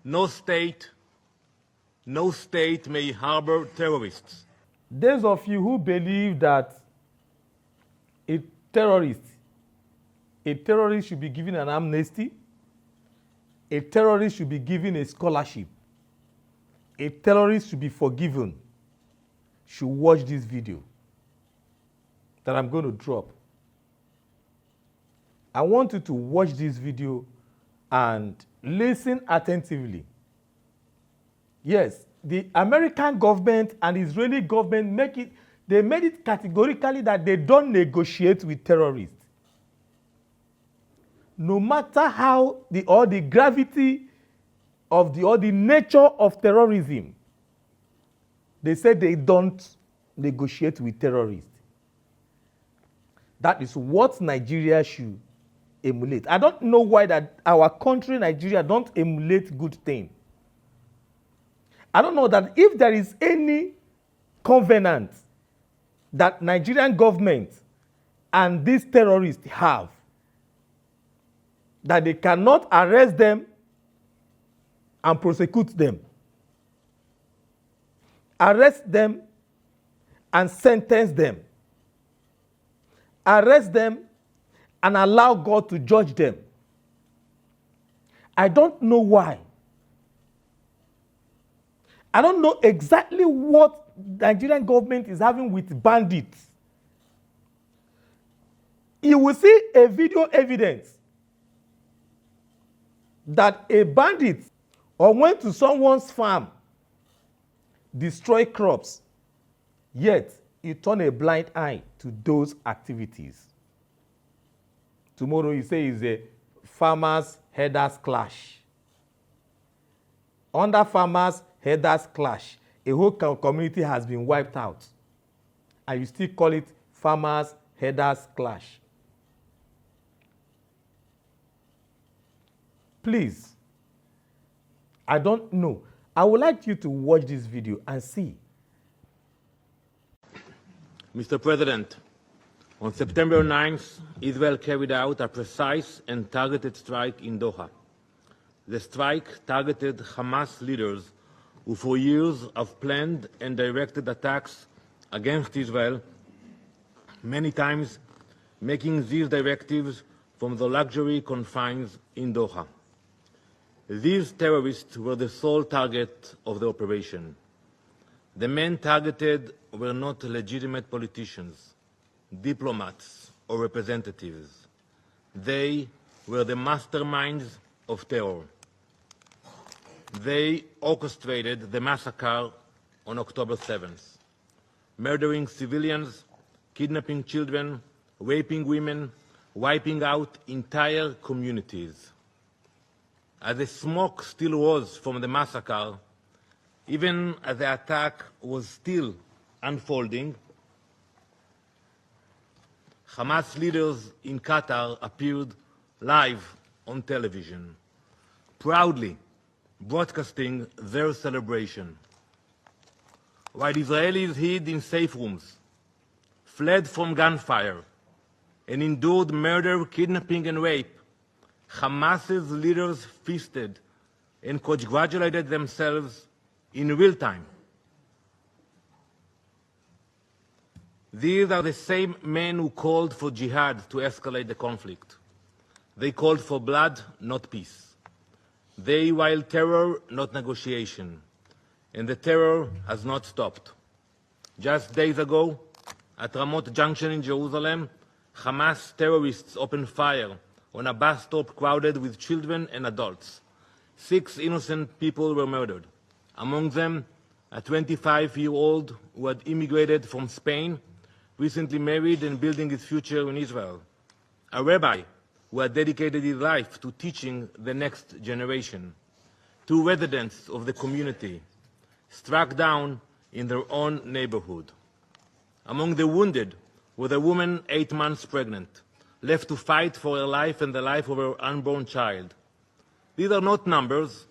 No state may harbor terrorists. Those of you who believe that a terrorist should be given an amnesty, a terrorist should be given a scholarship, a terrorist should be forgiven, should watch this video that I'm going to drop. I want you to watch this video and listen attentively. Yes, the American government and Israeli government made it categorically that they don't negotiate with terrorists. No matter how the gravity of the nature of terrorism, they said they don't negotiate with terrorists. That is what Nigeria should emulate. I don't know why that our country, Nigeria, don't emulate good things. I don't know that if there is any covenant that Nigerian government and these terrorists have, that they cannot arrest them and prosecute them, arrest them and sentence them, arrest them and allow God to judge them. I don't know why. I don't know exactly what the Nigerian government is having with bandits. You will see a video evidence that a bandit or went to someone's farm, destroy crops, yet you turn a blind eye to those activities. Tomorrow you say it's a farmers' herders clash. Under farmers' herders clash, a whole community has been wiped out, and you still call it farmers' herders clash. Please, I don't know. I would like you to watch this video and see. Mr. President, on September 9th, Israel carried out a precise and targeted strike in Doha. The strike targeted Hamas leaders who for years have planned and directed attacks against Israel, many times making these directives from the luxury confines in Doha. These terrorists were the sole target of the operation. The men targeted were not legitimate politicians, diplomats, or representatives. They were the masterminds of terror. They orchestrated the massacre on October 7th, murdering civilians, kidnapping children, raping women, wiping out entire communities. As the smoke still rose from the massacre, even as the attack was still unfolding, Hamas leaders in Qatar appeared live on television, proudly broadcasting their celebration. While Israelis hid in safe rooms, fled from gunfire, and endured murder, kidnapping, and rape, Hamas's leaders feasted and congratulated themselves in real time. These are the same men who called for jihad to escalate the conflict. They called for blood, not peace. They wield terror, not negotiation. And the terror has not stopped. Just days ago, at Ramot Junction in Jerusalem, Hamas terrorists opened fire on a bus stop crowded with children and adults. 6 innocent people were murdered, among them a 25-year-old who had immigrated from Spain, recently married and building his future in Israel, a rabbi who had dedicated his life to teaching the next generation, 2 residents of the community struck down in their own neighborhood. Among the wounded was a woman 8 months pregnant, left to fight for her life and the life of her unborn child. These are not numbers.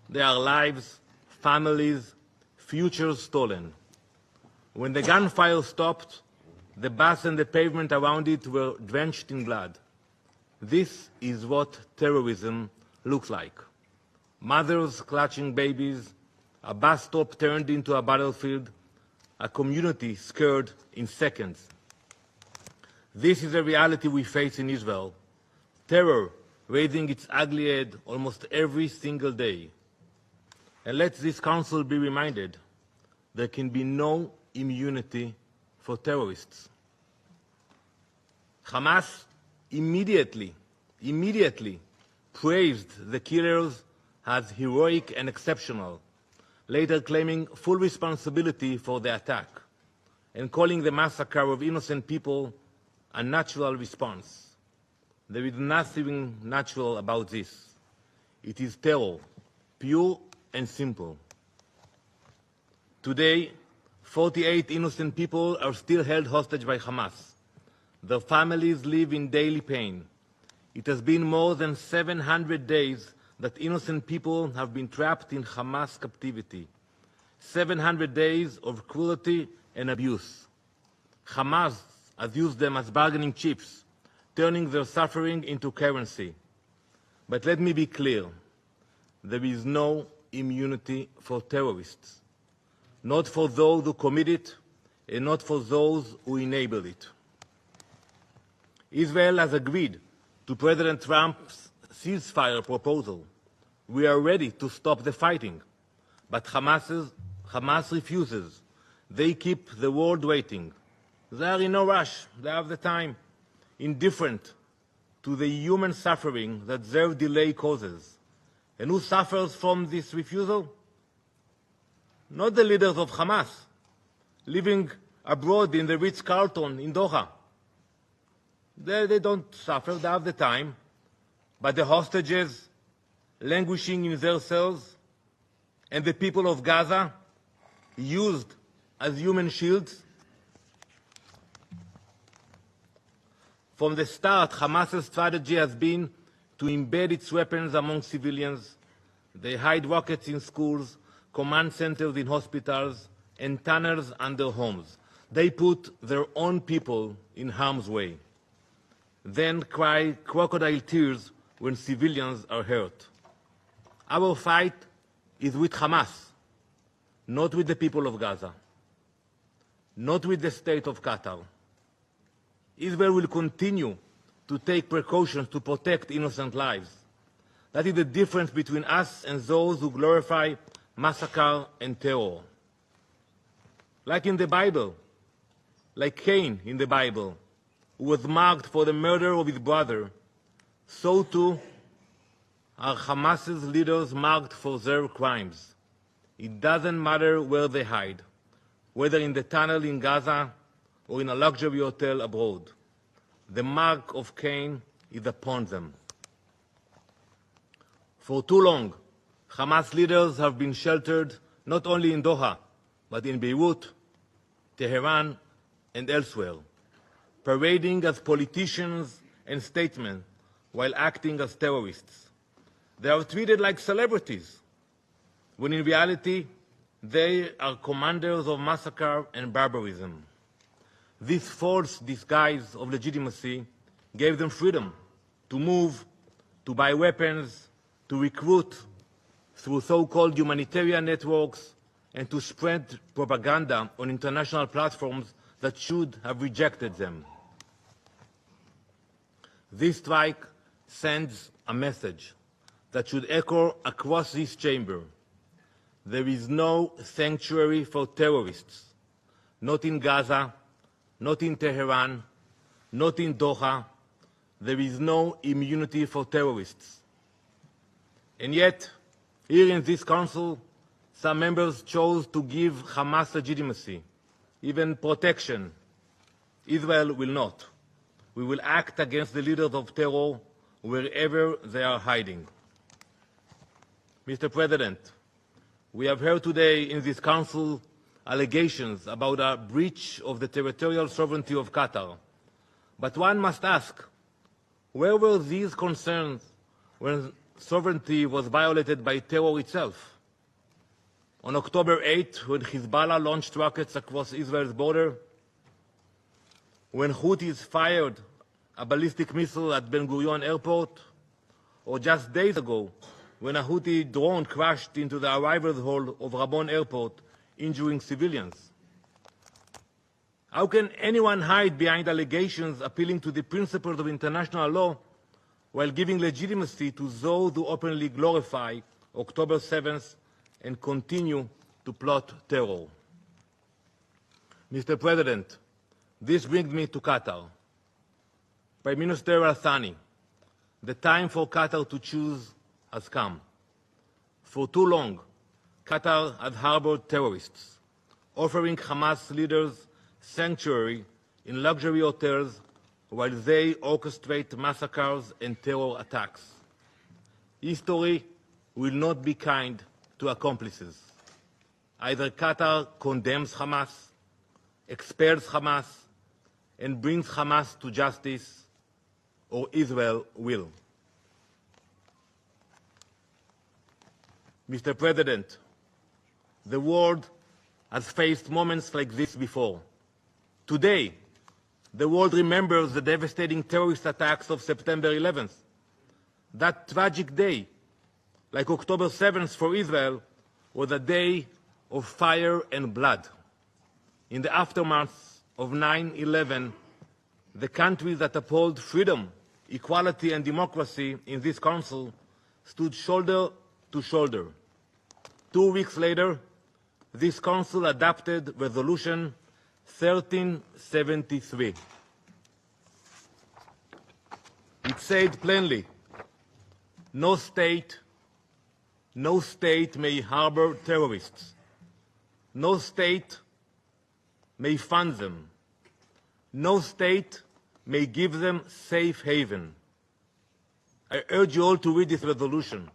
They are lives, families, futures stolen. When the gunfire stopped, the bus and the pavement around it were drenched in blood. This is what terrorism looks like. mothers clutching babies, a bus stop turned into a battlefield, a community scared in seconds. This is the reality we face in Israel. Terror raising its ugly head almost every single day. And let this council be reminded, there can be no immunity for terrorists. Hamas immediately praised the killers as heroic and exceptional, later claiming full responsibility for the attack and calling the massacre of innocent people a natural response. There is nothing natural about this. It is terror, pure and simple. Today, 48 innocent people are still held hostage by Hamas. Their families live in daily pain. It has been more than 700 days that innocent people have been trapped in Hamas captivity. 700 days of cruelty and abuse. Hamas has used them as bargaining chips, turning their suffering into currency. But let me be clear, there is no immunity for terrorists, not for those who commit it and not for those who enable it. Israel has agreed to President Trump's ceasefire proposal. We are ready to stop the fighting, but Hamas refuses. They keep the world waiting. They are in no rush. They have the time. Indifferent to the human suffering that their delay causes. And who suffers from this refusal? Not the leaders of Hamas, living abroad in the Ritz-Carlton in Doha. They don't suffer, they have the time. But the hostages languishing in their cells and the people of Gaza used as human shields. From the start, Hamas's strategy has been to embed its weapons among civilians. They hide rockets in schools, command centers in hospitals, and tunnels under homes. They put their own people in harm's way, then cry crocodile tears when civilians are hurt. Our fight is with Hamas, not with the people of Gaza, not with the state of Qatar. Israel will continue to take precautions to protect innocent lives. That is the difference between us and those who glorify massacre and terror. Like in the Bible, like Cain in the Bible, who was marked for the murder of his brother, so too are Hamas's leaders marked for their crimes. It doesn't matter where they hide, whether in the tunnel in Gaza or in a luxury hotel abroad. The mark of Cain is upon them. For too long, Hamas leaders have been sheltered not only in Doha, but in Beirut, Tehran, and elsewhere, parading as politicians and statesmen while acting as terrorists. They are treated like celebrities, when in reality, they are commanders of massacre and barbarism. This false disguise of legitimacy gave them freedom to move, to buy weapons, to recruit through so-called humanitarian networks, and to spread propaganda on international platforms that should have rejected them. This strike sends a message that should echo across this chamber. There is no sanctuary for terrorists, not in Gaza, not in Tehran, not in Doha. There is no immunity for terrorists. And yet, here in this council, some members chose to give Hamas legitimacy, even protection. Israel will not. We will act against the leaders of terror wherever they are hiding. Mr. President, we have heard today in this council allegations about a breach of the territorial sovereignty of Qatar. But one must ask, where were these concerns when sovereignty was violated by terror itself? On October 8, when Hezbollah launched rockets across Israel's border, when Houthis fired a ballistic missile at Ben Gurion Airport, or just days ago, when a Houthi drone crashed into the arrivals hall of Rabon Airport, injuring civilians? How can anyone hide behind allegations appealing to the principles of international law while giving legitimacy to those who openly glorify October 7th and continue to plot terror? Mr. President, this brings me to Qatar. Prime Minister Al-Thani, the time for Qatar to choose has come. For too long, Qatar has harbored terrorists, offering Hamas leaders sanctuary in luxury hotels while they orchestrate massacres and terror attacks. History will not be kind to accomplices. Either Qatar condemns Hamas, expels Hamas, and brings Hamas to justice, or Israel will. Mr. President, the world has faced moments like this before. Today, the world remembers the devastating terrorist attacks of September 11th. That tragic day, like October 7th for Israel, was a day of fire and blood. In the aftermath of 9/11, the countries that uphold freedom, equality, and democracy in this council stood shoulder to shoulder. 2 weeks later, this council adopted Resolution 1373. It said plainly, no state may harbor terrorists. No state may fund them. No state may give them safe haven. I urge you all to read this resolution.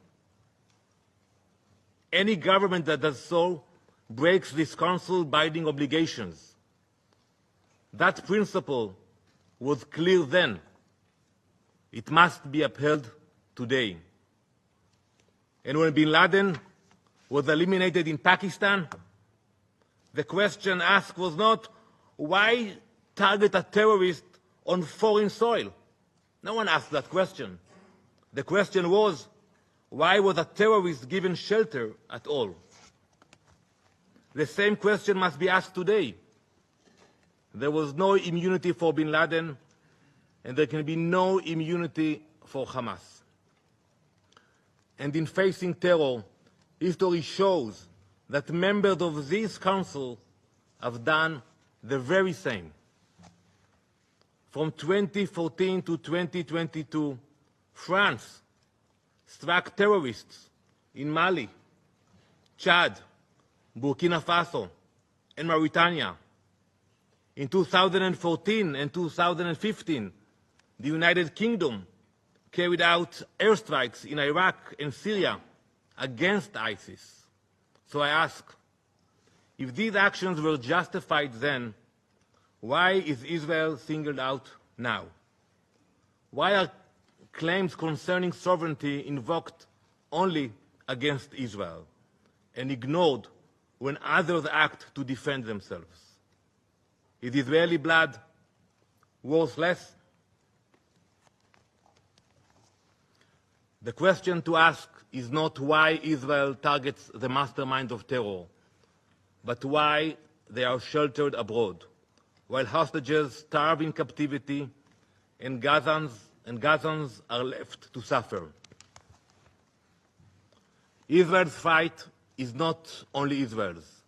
Any government that does so breaks this council binding obligations. That principle was clear then. It must be upheld today. And when bin Laden was eliminated in Pakistan, the question asked was not, why target a terrorist on foreign soil? No one asked that question. The question was, why was a terrorist given shelter at all? The same question must be asked today. There was no immunity for bin Laden, and there can be no immunity for Hamas. And in facing terror, history shows that members of this council have done the very same. From 2014 to 2022, France struck terrorists in Mali, Chad, Burkina Faso, and Mauritania. In 2014 and 2015, the United Kingdom carried out airstrikes in Iraq and Syria against ISIS. So I ask, if these actions were justified then, why is Israel singled out now? Why are claims concerning sovereignty invoked only against Israel and ignored when others act to defend themselves? Is Israeli blood worthless? The question to ask is not why Israel targets the mastermind of terror, but why they are sheltered abroad, while hostages starve in captivity and Gazans are left to suffer. Israel's fight is not only Israel's.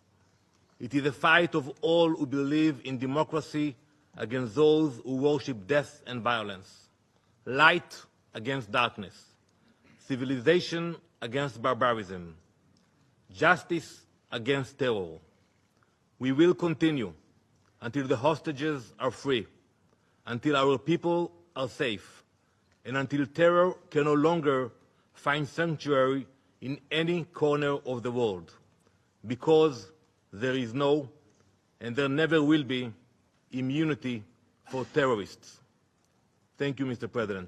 It is a fight of all who believe in democracy against those who worship death and violence, light against darkness, civilization against barbarism, justice against terror. We will continue until the hostages are free, until our people are safe, and until terror can no longer find sanctuary in any corner of the world, because there is no, and there never will be, immunity for terrorists. Thank you, Mr. President.